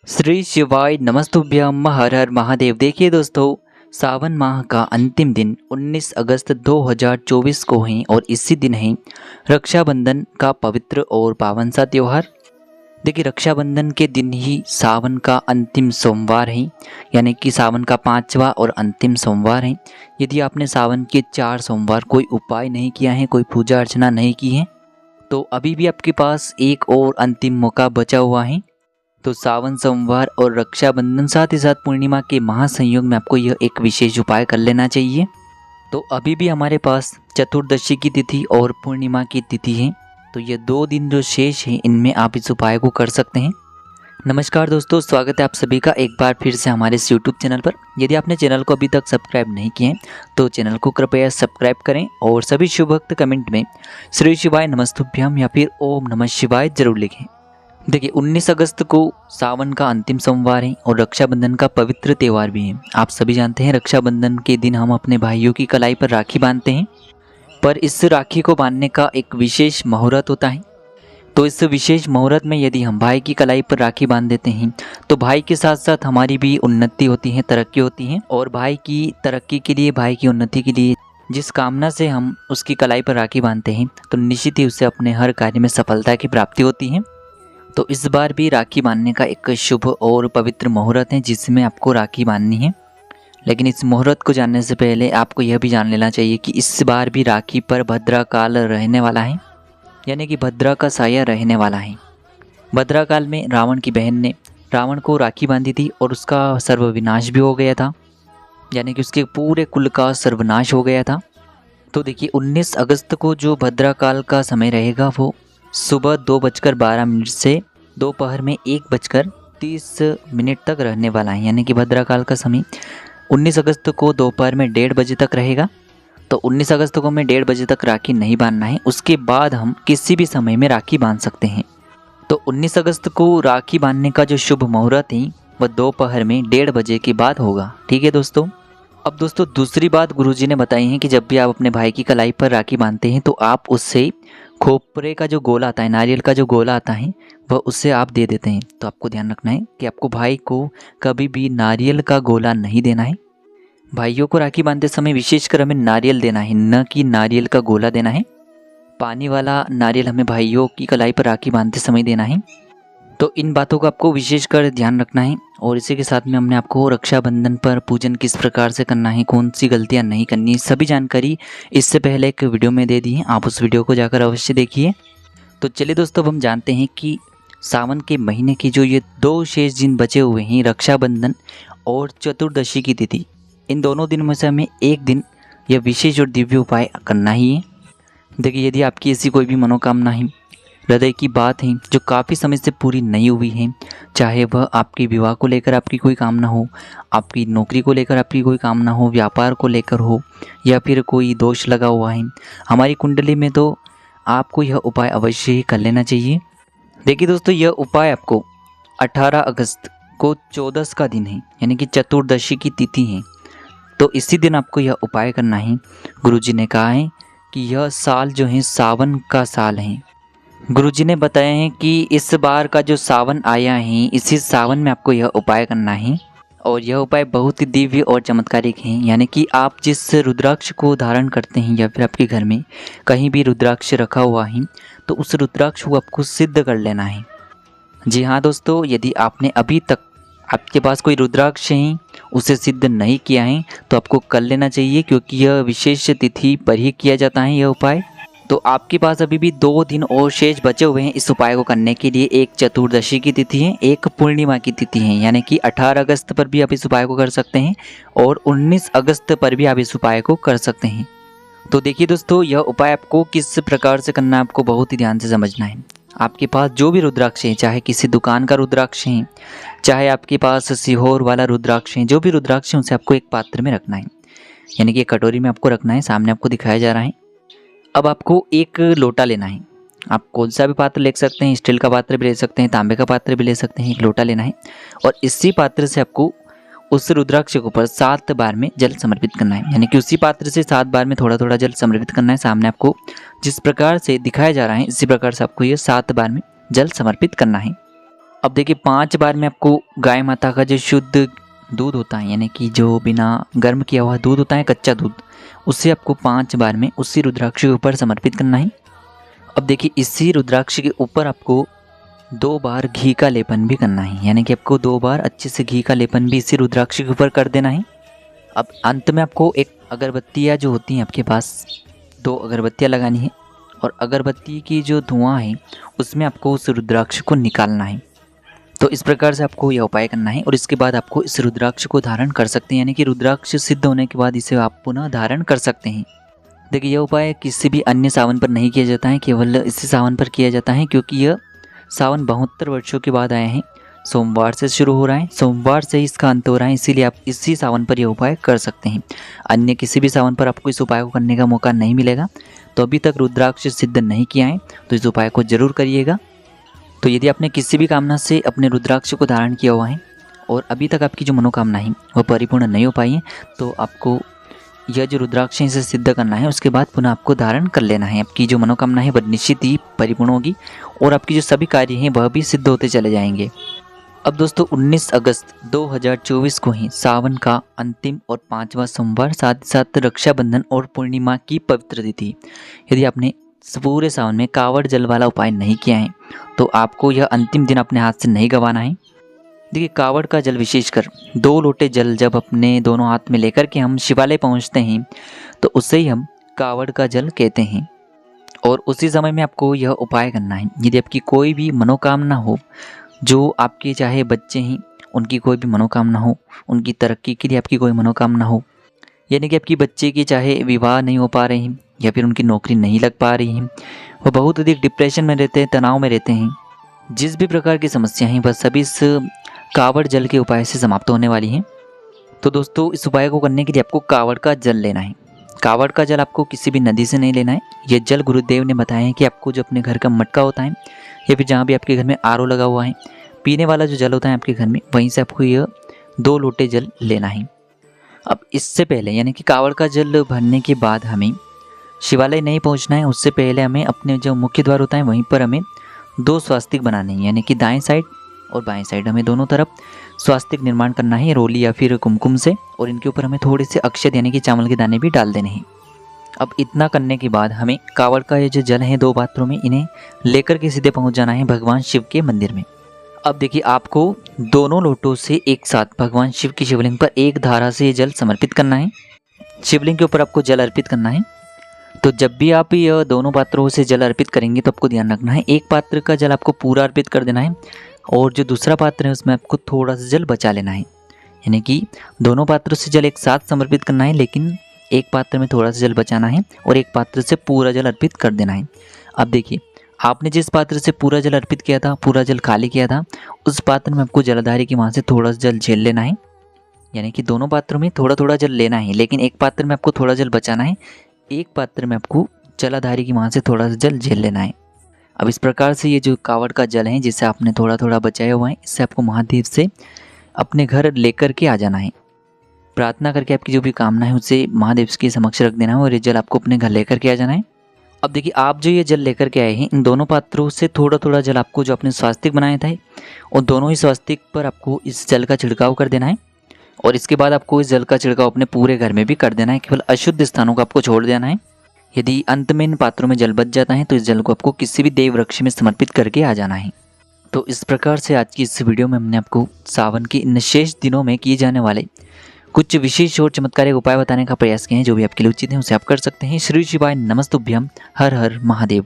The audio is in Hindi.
श्री शिवाय नमस्तुभ्यम हर हर महादेव। देखिए दोस्तों, सावन माह का अंतिम दिन 19 अगस्त 2024 को है और इसी दिन है रक्षाबंधन का पवित्र और पावन सा त्यौहार। देखिए, रक्षाबंधन के दिन ही सावन का अंतिम सोमवार है, यानी कि सावन का 5वां और अंतिम सोमवार है। यदि आपने सावन के 4 सोमवार कोई उपाय नहीं किया है, कोई पूजा अर्चना नहीं की है, तो अभी भी आपके पास एक और अंतिम मौका बचा हुआ है। तो सावन सोमवार और रक्षाबंधन साथ ही साथ पूर्णिमा के महासंयोग में आपको यह एक विशेष उपाय कर लेना चाहिए। तो अभी भी हमारे पास चतुर्दशी की तिथि और पूर्णिमा की तिथि है, तो ये 2 दिन जो शेष हैं इनमें आप इस उपाय को कर सकते हैं। नमस्कार दोस्तों, स्वागत है आप सभी का एक बार फिर से हमारे इस यूट्यूब चैनल पर। यदि आपने चैनल को अभी तक सब्सक्राइब नहीं किए हैं तो चैनल को कृपया सब्सक्राइब करें और सभी शुभ भक्त कमेंट में श्री शिवाय नमस्तुभ्यम या फिर ओम नमः शिवाय जरूर लिखें। देखिए, 19 अगस्त को सावन का अंतिम सोमवार है और रक्षाबंधन का पवित्र त्यौहार भी है। आप सभी जानते हैं, रक्षाबंधन के दिन हम अपने भाइयों की कलाई पर राखी बांधते हैं, पर इस राखी को बांधने का एक विशेष मुहूर्त होता है। तो इस विशेष मुहूर्त में यदि हम भाई की कलाई पर राखी बांध देते हैं तो भाई के साथ साथ हमारी भी उन्नति होती है, तरक्की होती है। और भाई की तरक्की के लिए, भाई की उन्नति के लिए जिस कामना से हम उसकी कलाई पर राखी बांधते हैं तो निश्चित ही उससे अपने हर कार्य में सफलता की प्राप्ति होती है। तो इस बार भी राखी बांधने का एक शुभ और पवित्र मुहूर्त है जिसमें आपको राखी बांधनी है। लेकिन इस मुहूर्त को जानने से पहले आपको यह भी जान लेना चाहिए कि इस बार भी राखी पर भद्रा काल रहने वाला है, यानी कि भद्रा का साया रहने वाला है। भद्रा काल में रावण की बहन ने रावण को राखी बांधी थी और उसका सर्वविनाश भी हो गया था, यानी कि उसके पूरे कुल का सर्वनाश हो गया था। तो देखिए, 19 अगस्त को जो भद्रा काल का समय रहेगा वो सुबह 2:12 से दोपहर में 1:30 तक रहने वाला है, यानी कि भद्रा काल का समय 19 अगस्त को दोपहर में 1:30 बजे तक रहेगा। तो 19 अगस्त को हमें 1:30 बजे तक राखी नहीं बांधना है, उसके बाद हम किसी भी समय में राखी बांध सकते हैं। तो 19 अगस्त को राखी बांधने का जो शुभ मुहूर्त है वह दोपहर में 1:30 बजे के बाद होगा। ठीक है दोस्तों। अब दोस्तों, दूसरी बात गुरुजी ने बताई है कि जब भी आप अपने भाई की कलाई पर राखी बांधते हैं तो आप उससे खोपरे का जो गोला आता है, नारियल का जो गोला आता है, वह उससे आप दे देते हैं। तो आपको ध्यान रखना है कि आपको भाई को कभी भी नारियल का गोला नहीं देना है। भाइयों को राखी बांधते समय विशेषकर हमें नारियल देना है, न कि नारियल का गोला देना है। पानी वाला नारियल हमें भाइयों की कलाई पर राखी बांधते समय देना है। तो इन बातों का आपको विशेषकर ध्यान रखना है। और इसी के साथ में हमने आपको रक्षाबंधन पर पूजन किस प्रकार से करना है, कौन सी गलतियां नहीं करनी है, सभी जानकारी इससे पहले एक वीडियो में दे दी है। आप उस वीडियो को जाकर अवश्य देखिए। तो चलिए दोस्तों, अब हम जानते हैं कि सावन के महीने की जो ये 2 शेष दिन बचे हुए हैं, रक्षाबंधन और चतुर्दशी की तिथि, इन दोनों दिनों में से हमें एक दिन यह विशेष और दिव्य उपाय करना ही है। देखिए, यदि आपकी ऐसी कोई भी मनोकामना है, हृदय की बात है जो काफ़ी समय से पूरी नहीं हुई है, चाहे वह आपके विवाह को लेकर आपकी कोई कामना हो, आपकी नौकरी को लेकर आपकी कोई कामना हो, व्यापार को लेकर हो, या फिर कोई दोष लगा हुआ है हमारी कुंडली में, तो आपको यह उपाय अवश्य ही कर लेना चाहिए। देखिए दोस्तों, यह उपाय आपको 18 अगस्त को 14 का दिन है, यानी कि चतुर्दशी की तिथि है, तो इसी दिन आपको यह उपाय करना है। गुरुजी ने कहा है कि यह साल जो है सावन का साल है। गुरुजी ने बताया है कि इस बार का जो सावन आया है, इसी सावन में आपको यह उपाय करना है। और यह उपाय बहुत ही दिव्य और चमत्कारिक है, यानी कि आप जिस रुद्राक्ष को धारण करते हैं या फिर आपके घर में कहीं भी रुद्राक्ष रखा हुआ है तो उस रुद्राक्ष को आपको सिद्ध कर लेना है। जी हाँ दोस्तों, यदि आपने अभी तक आपके पास कोई रुद्राक्ष है उसे सिद्ध नहीं किया है तो आपको कर लेना चाहिए, क्योंकि यह विशेष तिथि पर ही किया जाता है यह उपाय। तो आपके पास अभी भी 2 दिन और शेष बचे हुए हैं इस उपाय को करने के लिए। एक चतुर्दशी की तिथि है, एक पूर्णिमा की तिथि है, यानी कि 18 अगस्त पर भी आप इस उपाय को कर सकते हैं और 19 अगस्त पर भी आप इस उपाय को कर सकते हैं। तो देखिए दोस्तों, यह उपाय आपको किस प्रकार से करना है आपको बहुत ही ध्यान से समझना है। आपके पास जो भी रुद्राक्ष है, चाहे किसी दुकान का रुद्राक्ष है, चाहे आपके पास सीहोर वाला रुद्राक्ष है, जो भी रुद्राक्ष है उसे आपको एक पात्र में रखना है, यानी कि एक कटोरी में आपको रखना है। सामने आपको दिखाया जा रहा है। अब आपको एक लोटा लेना है। आप कौन सा भी पात्र ले सकते हैं, स्टील का पात्र भी ले सकते हैं, तांबे का पात्र भी ले सकते हैं। एक लोटा लेना है और इसी पात्र से आपको उस रुद्राक्ष के ऊपर 7 बार में जल समर्पित करना है, यानी कि उसी पात्र से 7 बार में थोड़ा थोड़ा जल समर्पित करना है। सामने आपको जिस प्रकार से दिखाया जा रहा है इसी प्रकार से आपको ये 7 बार में जल समर्पित करना है। अब देखिए 5 बार में आपको गाय माता का जो शुद्ध दूध होता है, यानी कि जो बिना गर्म किया हुआ दूध होता है, कच्चा दूध, उससे आपको 5 बार में उसी रुद्राक्ष के ऊपर समर्पित करना है। अब देखिए इसी रुद्राक्ष के ऊपर आपको 2 बार घी का लेपन भी करना है, यानी कि आपको 2 बार अच्छे से घी का लेपन भी इसी रुद्राक्ष के ऊपर कर देना है। अब अंत में आपको एक अगरबत्तियाँ जो होती हैं आपके पास, 2 अगरबत्तियाँ लगानी है और अगरबत्ती की जो धुआं है उसमें आपको उस रुद्राक्ष को निकालना है। तो इस प्रकार से आपको यह उपाय करना है और इसके बाद आपको इस रुद्राक्ष को धारण कर सकते हैं, यानी कि रुद्राक्ष सिद्ध होने के बाद इसे आप पुनः धारण कर सकते हैं। देखिए यह उपाय किसी भी अन्य सावन पर नहीं किया जाता है, केवल इसी सावन पर किया जाता है, क्योंकि यह सावन 72 वर्षों के बाद आए हैं। सोमवार से शुरू हो रहा है, सोमवार से ही इसका अंत हो रहा है, इसीलिए आप इसी सावन पर यह उपाय कर सकते हैं। अन्य किसी भी सावन पर आपको इस उपाय को करने का मौका नहीं मिलेगा। तो अभी तक रुद्राक्ष सिद्ध नहीं किया है तो इस उपाय को जरूर करिएगा। तो यदि आपने किसी भी कामना से अपने रुद्राक्ष को धारण किया हुआ है और अभी तक आपकी जो मनोकामना है वह परिपूर्ण नहीं हो पाई है, तो आपको यह जो रुद्राक्ष है इसे सिद्ध करना है, उसके बाद पुनः आपको धारण कर लेना है। आपकी जो मनोकामना है वह निश्चित ही परिपूर्ण होगी और आपकी जो सभी कार्य हैं वह भी सिद्ध होते चले जाएंगे। अब दोस्तों 19 अगस्त 2024 को ही सावन का अंतिम और 5वां सोमवार, साथ ही साथ रक्षाबंधन और पूर्णिमा की पवित्र तिथि। यदि आपने पूरे सावन में कावड़ जल वाला उपाय नहीं किया है तो आपको यह अंतिम दिन अपने हाथ से नहीं गंवाना है। देखिए कावड़ का जल विशेषकर 2 लोटे जल जब अपने दोनों हाथ में लेकर के हम शिवालय पहुंचते हैं तो उसे ही हम कावड़ का जल कहते हैं। और उसी समय में आपको यह उपाय करना है। यदि आपकी कोई भी मनोकामना हो, जो आपके चाहे बच्चे हैं उनकी कोई भी मनोकामना हो, उनकी तरक्की के लिए आपकी कोई मनोकामना हो, यानी कि आपकी बच्चे की चाहे विवाह नहीं हो पा रहे हैं या फिर उनकी नौकरी नहीं लग पा रही है, वो बहुत अधिक डिप्रेशन में रहते हैं, तनाव में रहते हैं, जिस भी प्रकार की समस्या हैं वह सभी इस कावड़ जल के उपाय से समाप्त होने वाली हैं। तो दोस्तों इस उपाय को करने के लिए आपको कावड़ का जल लेना है। कावड़ का जल आपको किसी भी नदी से नहीं लेना है। यह जल गुरुदेव ने बताया है कि आपको जो अपने घर का मटका होता है या फिर जहाँ भी आपके घर में आरओ लगा हुआ है, पीने वाला जो जल होता है आपके घर में, वहीं से आपको यह 2 लोटे जल लेना है। अब इससे पहले यानी कि कावड़ का जल भरने के बाद हमें शिवालय नहीं पहुंचना है, उससे पहले हमें अपने जो मुख्य द्वार होता है वहीं पर हमें 2 स्वास्तिक बनाने हैं, यानी कि दाएं साइड और बाएं साइड हमें दोनों तरफ स्वास्तिक निर्माण करना है रोली या फिर कुमकुम से, और इनके ऊपर हमें थोड़े से अक्षत यानी कि चावल के दाने भी डाल देने हैं। अब इतना करने के बाद हमें कावड़ का ये जो जल है 2 पात्रों में, इन्हें लेकर के सीधे पहुंच जाना है भगवान शिव के मंदिर में। अब देखिए आपको दोनों लोटों से एक साथ भगवान शिव की शिवलिंग पर एक धारा से ये जल समर्पित करना है। शिवलिंग के ऊपर आपको जल अर्पित करना है। तो जब भी आप यह दोनों पात्रों से जल अर्पित करेंगे तो आपको ध्यान रखना है, एक पात्र का जल आपको पूरा अर्पित कर देना है और जो दूसरा पात्र है उसमें आपको थोड़ा सा जल बचा लेना है। यानी कि दोनों पात्रों से जल एक साथ समर्पित करना है, लेकिन एक पात्र में थोड़ा सा जल बचाना है और एक पात्र से पूरा जल अर्पित कर देना है। अब देखिए आपने जिस पात्र से पूरा जल अर्पित किया था, पूरा जल खाली किया था, उस पात्र में आपको जलधारी की वहाँ से थोड़ा सा जल झेल लेना है। यानी कि दोनों पात्रों में थोड़ा थोड़ा जल लेना है, लेकिन एक पात्र में आपको थोड़ा जल बचाना है, एक पात्र में आपको जलाधारी की वहाँ से थोड़ा सा जल झेल लेना है। अब इस प्रकार से ये जो कावड़ का जल है जिसे आपने थोड़ा थोड़ा बचाया हुआ है, इससे आपको महादेव से अपने घर लेकर के आ जाना है। प्रार्थना करके आपकी जो भी कामना है उसे महादेव के समक्ष रख देना है और ये जल आपको अपने घर लेकर के आ जाना है। अब देखिए आप जो ये जल लेकर के आए हैं, इन दोनों पात्रों से थोड़ा थोड़ा जल आपको जो आपने स्वास्तिक बनाया था और दोनों ही स्वास्तिक पर आपको इस जल का छिड़काव कर देना है। और इसके बाद आपको इस जल का छिड़काव अपने पूरे घर में भी कर देना है, केवल अशुद्ध स्थानों को आपको छोड़ देना है। यदि अंत में इन पात्रों में जल बच जाता है तो इस जल को आपको किसी भी देव वृक्ष में समर्पित करके आ जाना है। तो इस प्रकार से आज की इस वीडियो में हमने आपको सावन के इन शेष दिनों में किए जाने वाले कुछ विशेष और चमत्कारिक उपाय बताने का प्रयास किए हैं। जो भी आपके लिए उचित है उसे आप कर सकते हैं। श्री शिवाय नमस्तुभ्यम। हर हर महादेव।